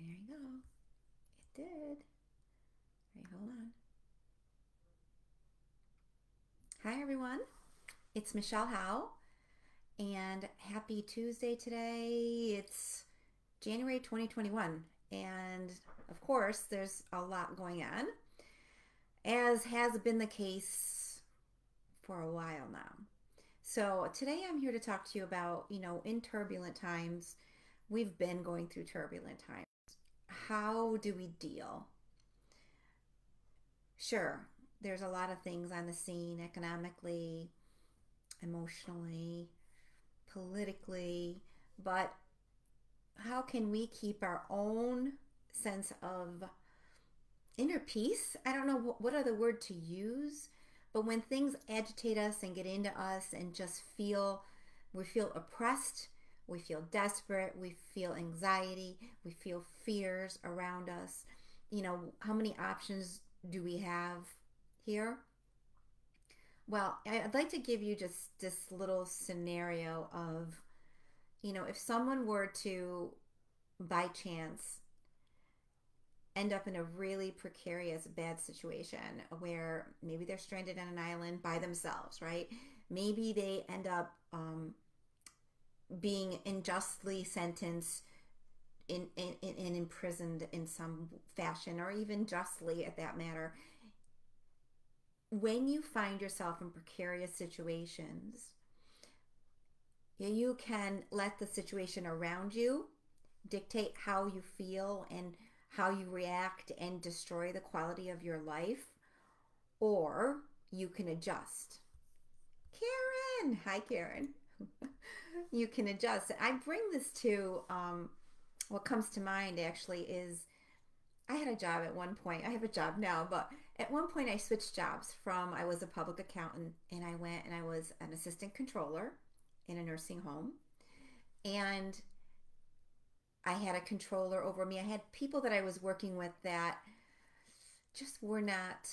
There you go. It did. Right, hold on. Hi, everyone. It's Michelle Howe, and happy Tuesday today. It's January 2021, and of course, there's a lot going on, as has been the case for a while now. So, today I'm here to talk to you about, in turbulent times, we've been going through turbulent times. How do we deal? Sure, there's a lot of things on the scene economically, emotionally, politically, but how can we keep our own sense of inner peace? I don't know what other word to use, but when things agitate us and get into us and just we feel oppressed, we feel desperate, we feel anxiety, we feel fears around us. How many options do we have here? Well, I'd like to give you just this little scenario of, if someone were to, by chance, end up in a really precarious, bad situation where maybe they're stranded on an island by themselves, right? Maybe they end up being unjustly sentenced and imprisoned in some fashion, or even justly at that matter. When you find yourself in precarious situations, you can let the situation around you dictate how you feel and how you react and destroy the quality of your life, or you can adjust. Karen, hi Karen. You can adjust. I bring this to what comes to mind actually is I had a job at one point. I have a job now, but at one point I switched jobs from I was a public accountant and I went and I was an assistant controller in a nursing home. And I had a controller over me. I had people that I was working with that just were not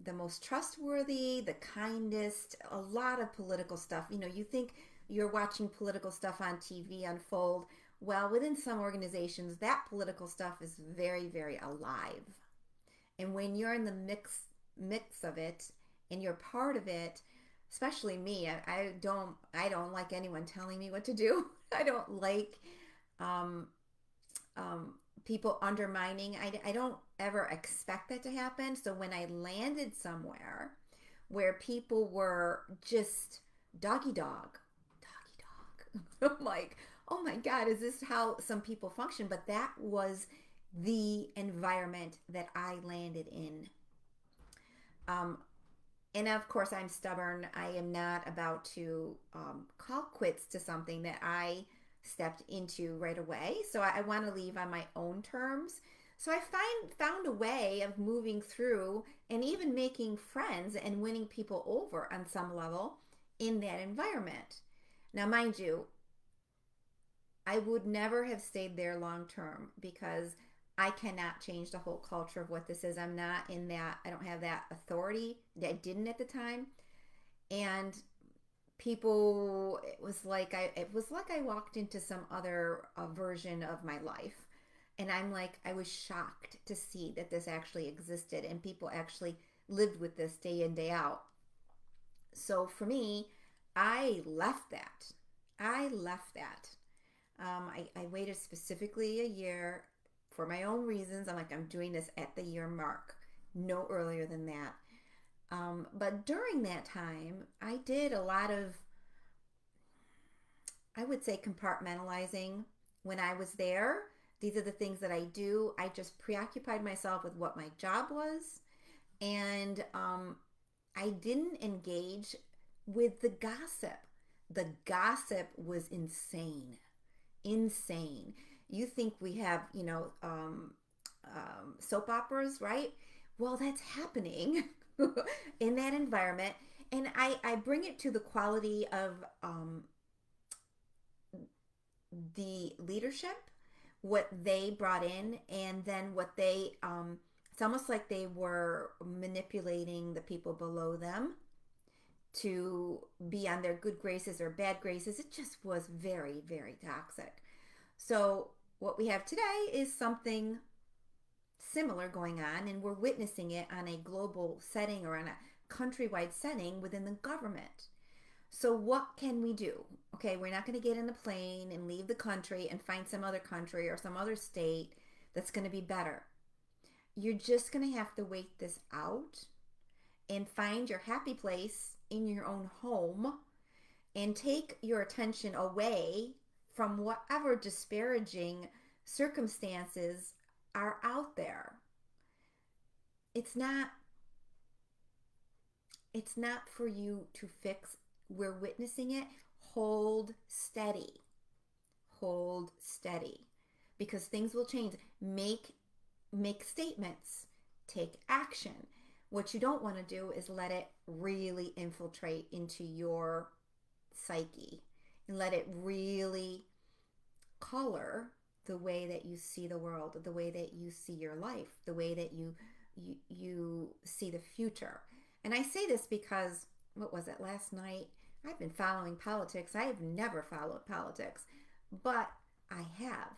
the most trustworthy, the kindest, a lot of political stuff. You think you're watching political stuff on TV unfold. Well, within some organizations, that political stuff is very, very alive. And when you're in the mix of it and you're part of it, especially me, I don't like anyone telling me what to do. I don't like um, people undermining. I don't ever expect that to happen. So when I landed somewhere where people were just doggy dog, I'm like, oh my God, is this how some people function? But that was the environment that I landed in. Um, and of course, I'm stubborn. I am not about to call quits to something that I stepped into right away. So I want to leave on my own terms. So I found a way of moving through and even making friends and winning people over on some level in that environment. Now, mind you, I would never have stayed there long term because I cannot change the whole culture of what this is. I'm not in that, I don't have that authority. I didn't at the time. And people, it was like I walked into some other version of my life. And I was shocked to see that this actually existed and people actually lived with this day in, day out. So for me, I left that. I left that. I waited specifically a year for my own reasons. I'm doing this at the year mark, no earlier than that. But during that time, I did a lot of, I would say, compartmentalizing when I was there. These are the things that I do. I just preoccupied myself with what my job was. And I didn't engage with the gossip. The gossip was insane. Insane. You think we have, soap operas, right? Well, that's happening in that environment. And I bring it to the quality of the leadership, what they brought in, and then it's almost like they were manipulating the people below them to be on their good graces or bad graces. It just was very, very toxic. So what we have today is something similar going on, and we're witnessing it on a global setting or on a countrywide setting within the government. So what can we do? Okay, we're not going to get in the plane and leave the country and find some other country or some other state that's going to be better. You're just going to have to wait this out and find your happy place in your own home and take your attention away from whatever disparaging circumstances are out there. It's not for you to fix. We're witnessing it. Hold steady. Hold steady. Because things will change. Make statements. Take action. What you don't want to do is let it really infiltrate into your psyche and let it really color the way that you see the world, the way that you see your life, the way that you see the future. And I say this because, what was it, last night? I've been following politics. I have never followed politics, but I have.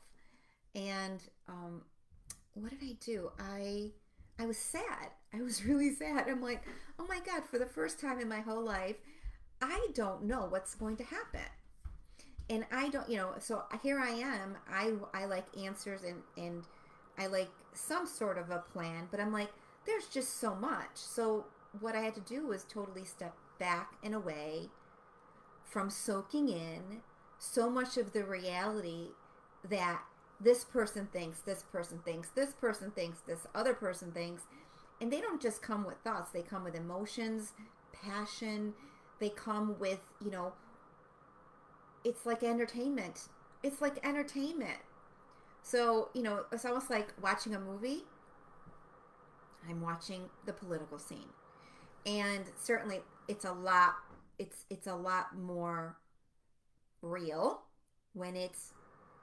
And what did I do? I was sad. I was really sad. I'm like, oh my God, for the first time in my whole life, I don't know what's going to happen. And I don't, so here I am. I like answers and I like some sort of a plan, but I'm like, there's just so much. So what I had to do was totally step back and away from soaking in so much of the reality that this person thinks, this person thinks, this person thinks, this other person thinks. And they don't just come with thoughts. They come with emotions, passion. They come with, it's like entertainment. It's like entertainment. So, it's almost like watching a movie. I'm watching the political scene. And certainly it's a lot more real when it's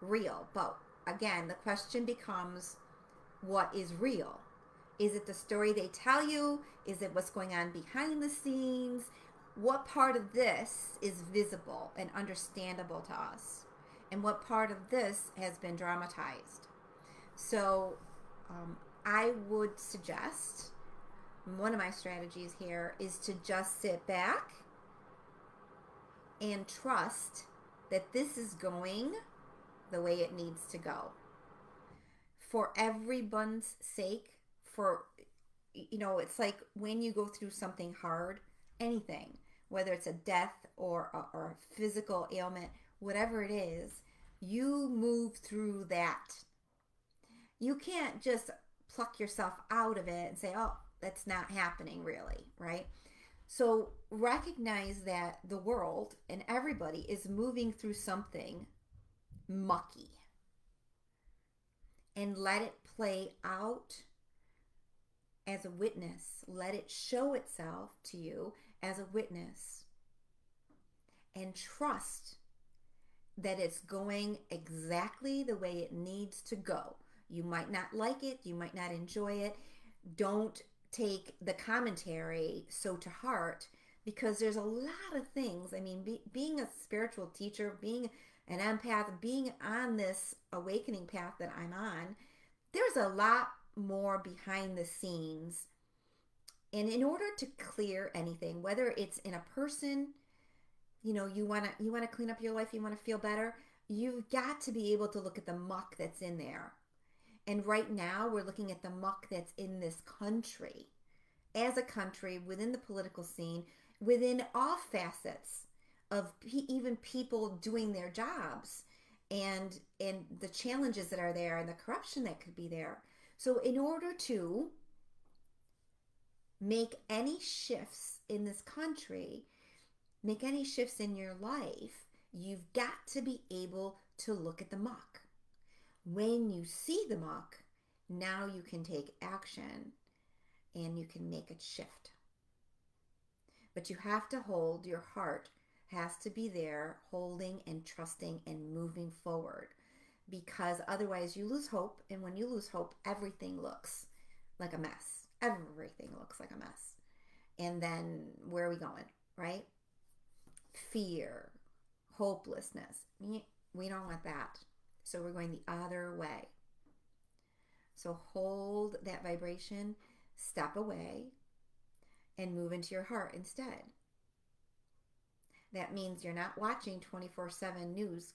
real. But again, the question becomes, what is real? Is it the story they tell you? Is it what's going on behind the scenes? What part of this is visible and understandable to us? And what part of this has been dramatized? So I would suggest, one of my strategies here is to just sit back and trust that this is going the way it needs to go. For everyone's sake, it's like when you go through something hard, anything, whether it's a death or a physical ailment, whatever it is, you move through that. You can't just pluck yourself out of it and say, oh, that's not happening really, right? So recognize that the world and everybody is moving through something mucky and let it play out as a witness. Let it show itself to you as a witness and trust that it's going exactly the way it needs to go. You might not like it. You might not enjoy it. Don't take the commentary so to heart, because there's a lot of things. I mean, being a spiritual teacher, being an empath, being on this awakening path that I'm on, there's a lot more behind the scenes. And in order to clear anything, whether it's in a person, you want to clean up your life, you want to feel better, you've got to be able to look at the muck that's in there. And right now we're looking at the muck that's in this country, as a country, within the political scene, within all facets of even people doing their jobs, and the challenges that are there and the corruption that could be there. So in order to make any shifts in this country, make any shifts in your life, you've got to be able to look at the muck. When you see the muck, now you can take action and you can make a shift. But you have to hold, your heart has to be there, holding and trusting and moving forward, because otherwise you lose hope. And when you lose hope, everything looks like a mess. Everything looks like a mess. And then where are we going, right? Fear, hopelessness. We don't want that. So we're going the other way. So hold that vibration, step away, and move into your heart instead. That means you're not watching 24/7 news,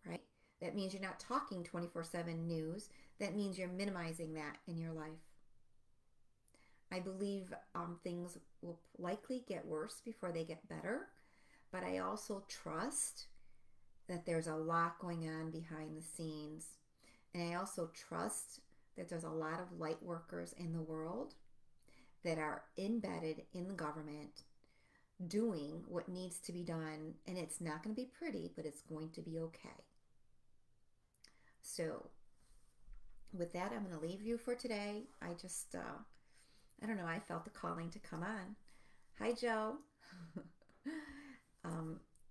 right? That means you're not talking 24/7 news. That means you're minimizing that in your life. I believe things will likely get worse before they get better, but I also trust that there's a lot going on behind the scenes. And I also trust that there's a lot of light workers in the world that are embedded in the government doing what needs to be done. And it's not going to be pretty, but it's going to be okay. So with that, I'm going to leave you for today. I just, I don't know, I felt the calling to come on. Hi, Joe.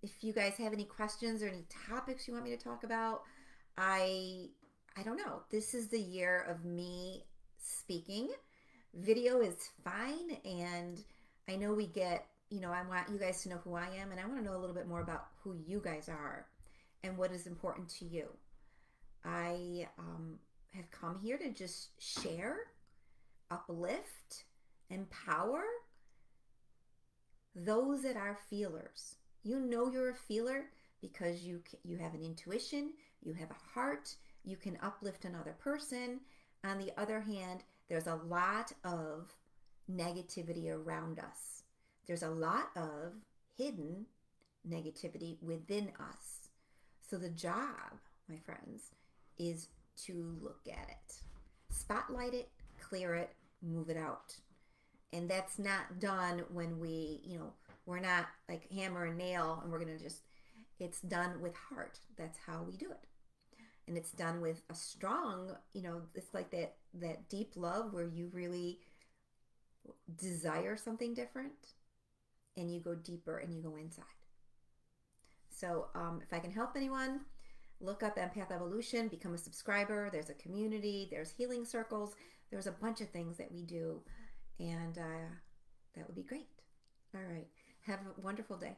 If you guys have any questions or any topics you want me to talk about, I don't know. This is the year of me speaking. Video is fine, and I know we get, I want you guys to know who I am, and I want to know a little bit more about who you guys are and what is important to you. I have come here to just share, uplift, empower those that are feelers. You know you're a feeler because you have an intuition, you have a heart, you can uplift another person. On the other hand, there's a lot of negativity around us. There's a lot of hidden negativity within us. So the job, my friends, is to look at it, spotlight it, clear it, move it out. And that's not done when we're not like hammer and nail and we're going to just, it's done with heart. That's how we do it. And it's done with a strong, it's like that deep love where you really desire something different and you go deeper and you go inside. So if I can help anyone, look up Empath Evolution, become a subscriber. There's a community, there's healing circles, there's a bunch of things that we do, and that would be great. All right. Have a wonderful day.